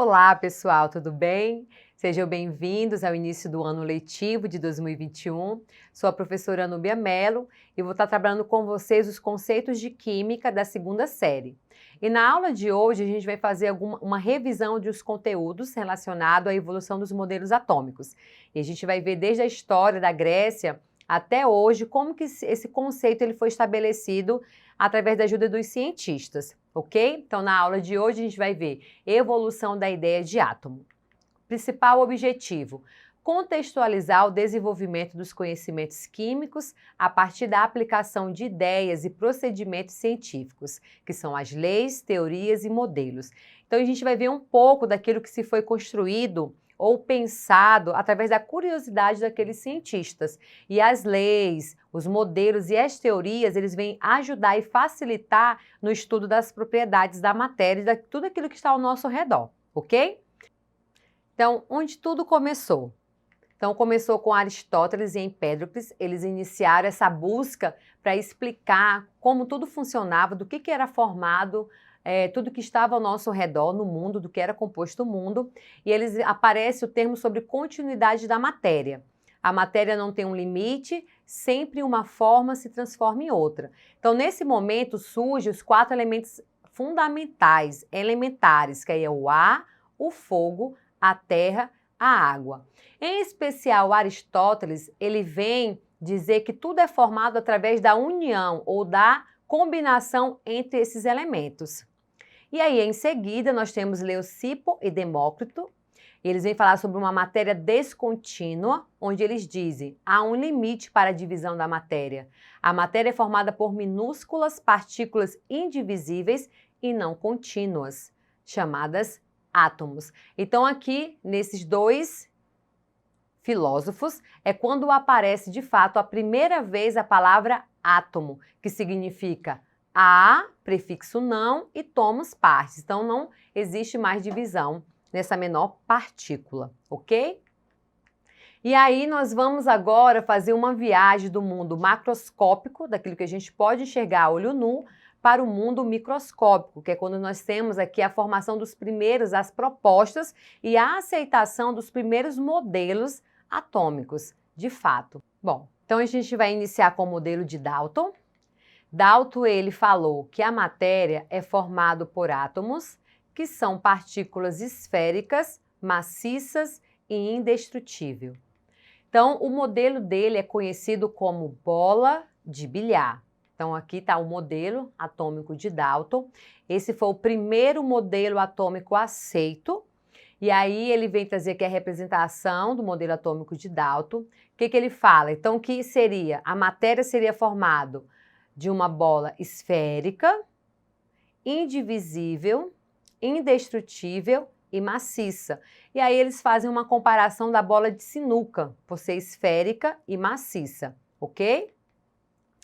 Olá, pessoal, tudo bem? Sejam bem-vindos ao início do ano letivo de 2021. Sou a professora Núbia Mello e vou estar trabalhando com vocês os conceitos de Química da segunda série. E na aula de hoje a gente vai fazer uma revisão dos conteúdos relacionados à evolução dos modelos atômicos. E a gente vai ver desde a história da Grécia até hoje como que esse conceito ele foi estabelecido através da ajuda dos cientistas, ok? Então, na aula de hoje a gente vai ver evolução da ideia de átomo. Principal objetivo: contextualizar o desenvolvimento dos conhecimentos químicos a partir da aplicação de ideias e procedimentos científicos, que são as leis, teorias e modelos. Então, a gente vai ver um pouco daquilo que se foi construído ou pensado através da curiosidade daqueles cientistas. E as leis, os modelos e as teorias, eles vêm ajudar e facilitar no estudo das propriedades da matéria e de tudo aquilo que está ao nosso redor, ok? Então, onde tudo começou? Então, começou com Aristóteles e Empédocles. Eles iniciaram essa busca para explicar como tudo funcionava, do que era formado, tudo que estava ao nosso redor no mundo, do que era composto o mundo, e aparece o termo sobre continuidade da matéria. A matéria não tem um limite, sempre uma forma se transforma em outra. Então, nesse momento, surgem os 4 elementos fundamentais, elementares, que aí é o ar, o fogo, a terra, a água. Em especial, Aristóteles, ele vem dizer que tudo é formado através da união ou da combinação entre esses elementos. E aí, em seguida, nós temos Leucipo e Demócrito. E eles vêm falar sobre uma matéria descontínua, onde eles dizem: há um limite para a divisão da matéria. A matéria é formada por minúsculas partículas indivisíveis e não contínuas, chamadas átomos. Então, aqui, nesses 2 filósofos, é quando aparece, de fato, a primeira vez a palavra átomo, que significa a, prefixo não, e tomos partes. Então, não existe mais divisão nessa menor partícula, ok? E aí, nós vamos agora fazer uma viagem do mundo macroscópico, daquilo que a gente pode enxergar a olho nu, para o mundo microscópico, que é quando nós temos aqui a formação dos primeiros, as propostas e a aceitação dos primeiros modelos atômicos, de fato. Bom, então a gente vai iniciar com o modelo de Dalton. Dalton, ele falou que a matéria é formada por átomos, que são partículas esféricas, maciças e indestrutíveis. Então, o modelo dele é conhecido como bola de bilhar. Então, aqui está o modelo atômico de Dalton. Esse foi o primeiro modelo atômico aceito. E aí ele vem trazer aqui a representação do modelo atômico de Dalton. O que ele fala? Então, que seria? A matéria seria formada de uma bola esférica, indivisível, indestrutível e maciça. E aí eles fazem uma comparação da bola de sinuca, por ser esférica e maciça, ok?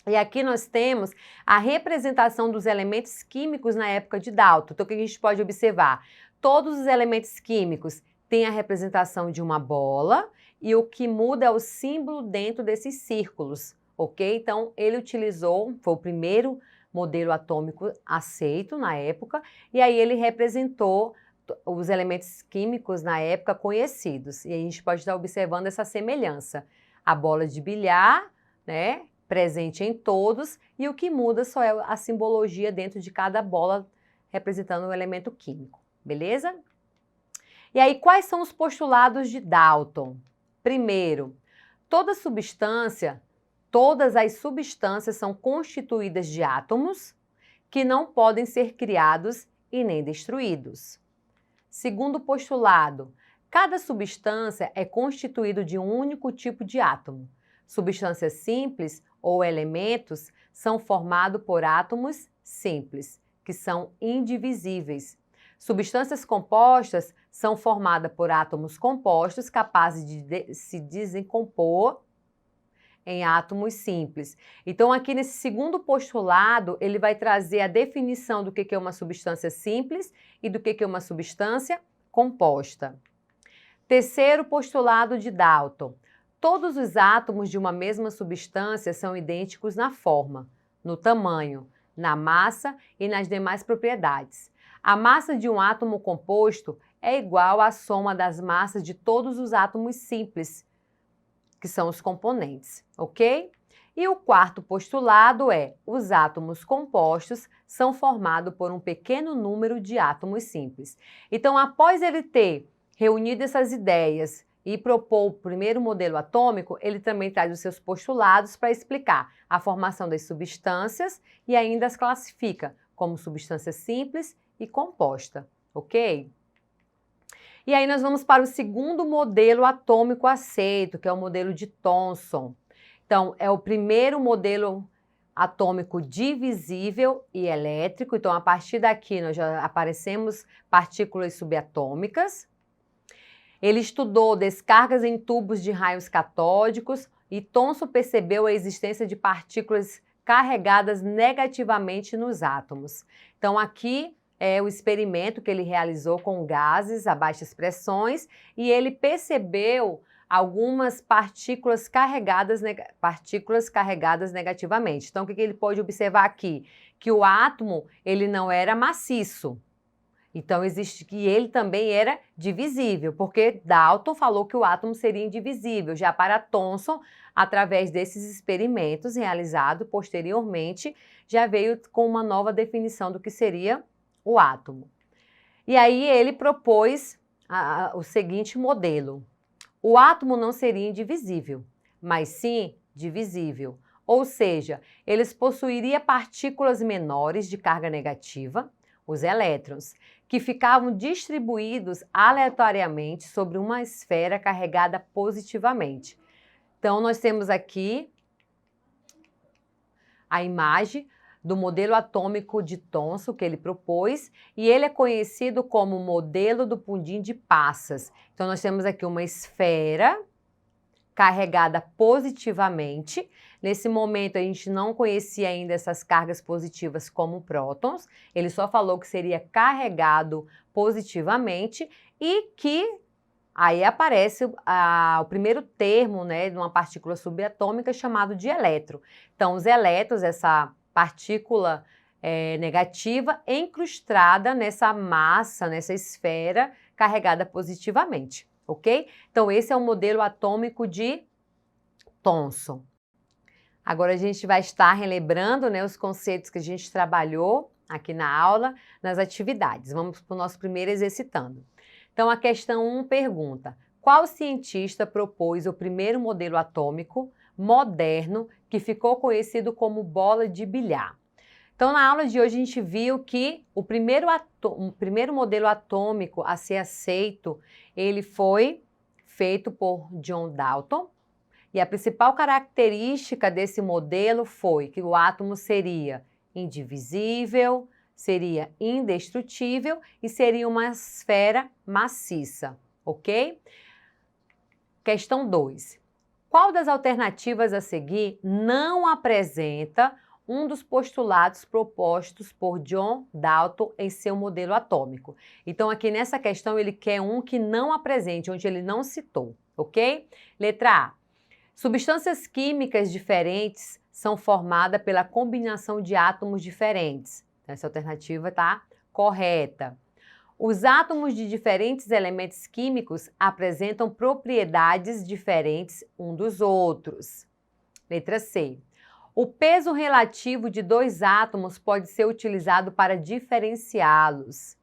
E aqui nós temos a representação dos elementos químicos na época de Dalton. Então, o que a gente pode observar? Todos os elementos químicos têm a representação de uma bola e o que muda é o símbolo dentro desses círculos, ok? Então, ele utilizou, foi o primeiro modelo atômico aceito na época, e aí ele representou os elementos químicos na época conhecidos. E a gente pode estar observando essa semelhança. A bola de bilhar, né, presente em todos, e o que muda só é a simbologia dentro de cada bola representando um elemento químico, beleza? E aí, quais são os postulados de Dalton? Primeiro, todas as substâncias são constituídas de átomos que não podem ser criados e nem destruídos. Segundo postulado, cada substância é constituída de um único tipo de átomo. Substâncias simples ou elementos são formados por átomos simples, que são indivisíveis. Substâncias compostas são formadas por átomos compostos capazes de se decompor em átomos simples. Então, aqui nesse segundo postulado, ele vai trazer a definição do que é uma substância simples e do que é uma substância composta. Terceiro postulado de Dalton. Todos os átomos de uma mesma substância são idênticos na forma, no tamanho, na massa e nas demais propriedades. A massa de um átomo composto é igual à soma das massas de todos os átomos simples, que são os componentes, ok? E o quarto postulado é: os átomos compostos são formados por um pequeno número de átomos simples. Então, após ele ter reunido essas ideias e propor o primeiro modelo atômico, ele também traz os seus postulados para explicar a formação das substâncias e ainda as classifica como substância simples e composta, ok? E aí nós vamos para o segundo modelo atômico aceito, que é o modelo de Thomson. Então, é o primeiro modelo atômico divisível e elétrico. Então, a partir daqui nós já aparecemos partículas subatômicas. Ele estudou descargas em tubos de raios catódicos e Thomson percebeu a existência de partículas carregadas negativamente nos átomos. Então, aqui é o experimento que ele realizou com gases a baixas pressões e ele percebeu algumas partículas carregadas negativamente. Então, o que ele pode observar aqui? Que o átomo, ele não era maciço. Então, existe que ele também era divisível, porque Dalton falou que o átomo seria indivisível. Já para Thomson, através desses experimentos realizados posteriormente, já veio com uma nova definição do que seria o átomo. E aí ele propôs o seguinte modelo. O átomo não seria indivisível, mas sim divisível. Ou seja, eles possuiriam partículas menores de carga negativa, os elétrons, que ficavam distribuídos aleatoriamente sobre uma esfera carregada positivamente. Então, nós temos aqui a imagem do modelo atômico de Thomson que ele propôs, e ele é conhecido como modelo do pudim de passas. Então, nós temos aqui uma esfera carregada positivamente. Nesse momento, a gente não conhecia ainda essas cargas positivas como prótons. Ele só falou que seria carregado positivamente e que aí aparece o primeiro termo, né, de uma partícula subatômica chamado de elétron. Então, os elétrons, essa partícula negativa encrustada nessa massa, nessa esfera carregada positivamente, ok? Então, esse é o modelo atômico de Thomson. Agora a gente vai estar relembrando, né, os conceitos que a gente trabalhou aqui na aula, nas atividades. Vamos para o nosso primeiro exercitando. Então, a questão 1 pergunta: qual cientista propôs o primeiro modelo atômico moderno que ficou conhecido como bola de bilhar? Então, na aula de hoje, a gente viu que o primeiro modelo atômico a ser aceito, ele foi feito por John Dalton. E a principal característica desse modelo foi que o átomo seria indivisível, seria indestrutível e seria uma esfera maciça, ok? Questão 2. Qual das alternativas a seguir não apresenta um dos postulados propostos por John Dalton em seu modelo atômico? Então, aqui nessa questão, ele quer um que não apresente, onde ele não citou, ok? Letra A. Substâncias químicas diferentes são formadas pela combinação de átomos diferentes. Essa alternativa está correta. Os átomos de diferentes elementos químicos apresentam propriedades diferentes uns dos outros. Letra C. O peso relativo de dois átomos pode ser utilizado para diferenciá-los.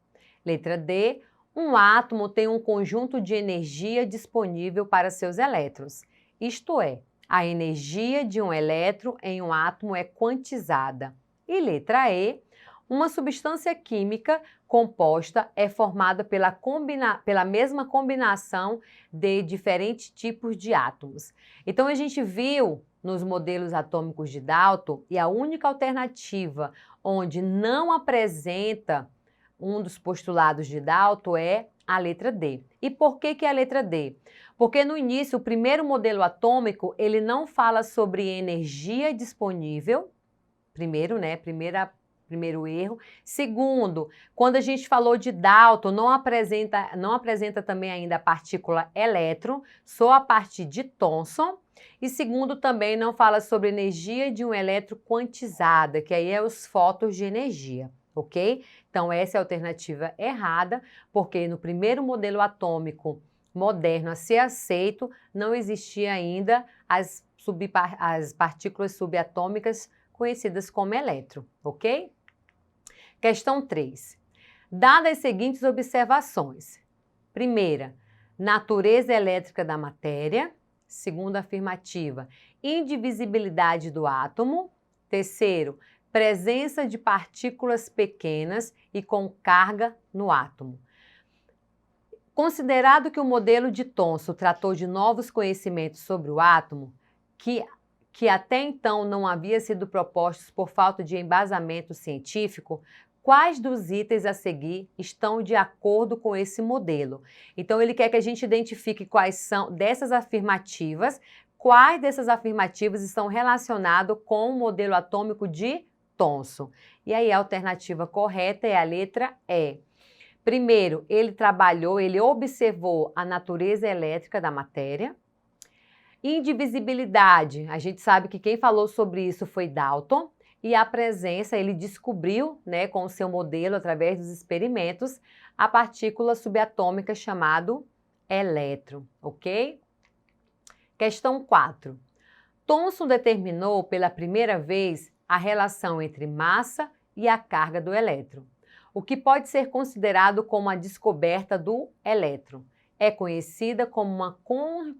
Letra D. Um átomo tem um conjunto de energia disponível para seus elétrons. Isto é, a energia de um elétron em um átomo é quantizada. E letra E, uma substância química composta é formada pela mesma combinação de diferentes tipos de átomos. Então, a gente viu nos modelos atômicos de Dalton, e a única alternativa onde não apresenta um dos postulados de Dalton é a letra D. E por que a letra D? Porque no início, o primeiro modelo atômico, ele não fala sobre energia disponível, primeiro, né, primeiro erro. Segundo, quando a gente falou de Dalton, não apresenta também ainda a partícula elétron, só a partir de Thomson. E segundo, também não fala sobre energia de um elétron quantizada, que aí é os fótons de energia, ok? Então, essa é a alternativa errada, porque no primeiro modelo atômico moderno a ser aceito, não existia ainda as partículas subatômicas conhecidas como elétron, ok? Questão 3. Dadas as seguintes observações. Primeira, natureza elétrica da matéria. Segunda afirmativa, indivisibilidade do átomo. Terceiro, presença de partículas pequenas e com carga no átomo. Considerado que o modelo de Thomson tratou de novos conhecimentos sobre o átomo, que até então não havia sido propostos por falta de embasamento científico, quais dos itens a seguir estão de acordo com esse modelo? Então, ele quer que a gente identifique quais são dessas afirmativas, quais dessas afirmativas estão relacionadas com o modelo atômico de Thomson. E aí, a alternativa correta é a letra E. Primeiro, ele observou a natureza elétrica da matéria. Indivisibilidade, a gente sabe que quem falou sobre isso foi Dalton. E a presença, ele descobriu, né, com o seu modelo, através dos experimentos, a partícula subatômica chamada elétron, ok? Questão 4. Thomson determinou pela primeira vez a relação entre massa e a carga do elétron, o que pode ser considerado como a descoberta do elétron. É conhecida como uma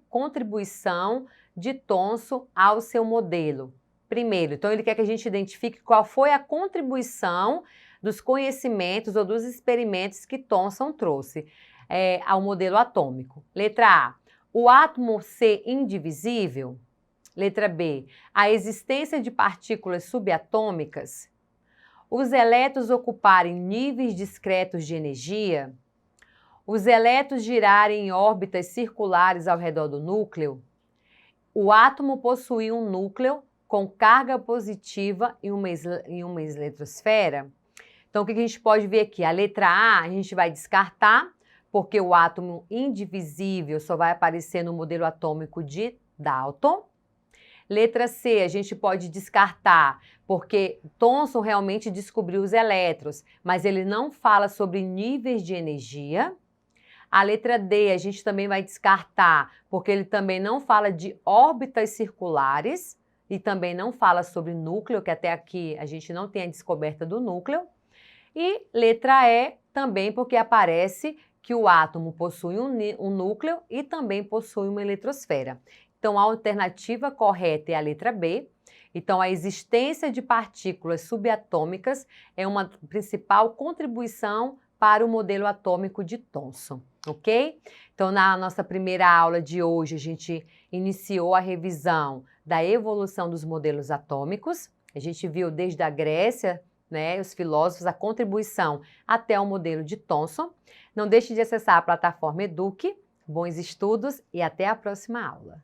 contribuição de Thomson ao seu modelo. Primeiro, então ele quer que a gente identifique qual foi a contribuição dos conhecimentos ou dos experimentos que Thomson trouxe ao modelo atômico. Letra A, o átomo ser indivisível. Letra B, a existência de partículas subatômicas. Os elétrons ocuparem níveis discretos de energia. Os elétrons girarem em órbitas circulares ao redor do núcleo. O átomo possuir um núcleo com carga positiva em uma eletrosfera. Então, o que a gente pode ver aqui? A letra A gente vai descartar, porque o átomo indivisível só vai aparecer no modelo atômico de Dalton. Letra C, a gente pode descartar, porque Thomson realmente descobriu os elétrons, mas ele não fala sobre níveis de energia. A letra D, a gente também vai descartar, porque ele também não fala de órbitas circulares e também não fala sobre núcleo, que até aqui a gente não tem a descoberta do núcleo. E letra E, também porque aparece que o átomo possui um núcleo e também possui uma eletrosfera. Então, a alternativa correta é a letra B. Então, a existência de partículas subatômicas é uma principal contribuição para o modelo atômico de Thomson, ok? Então, na nossa primeira aula de hoje, a gente iniciou a revisão da evolução dos modelos atômicos. A gente viu desde a Grécia, né, os filósofos, a contribuição até o modelo de Thomson. Não deixe de acessar a plataforma Eduque. Bons estudos e até a próxima aula.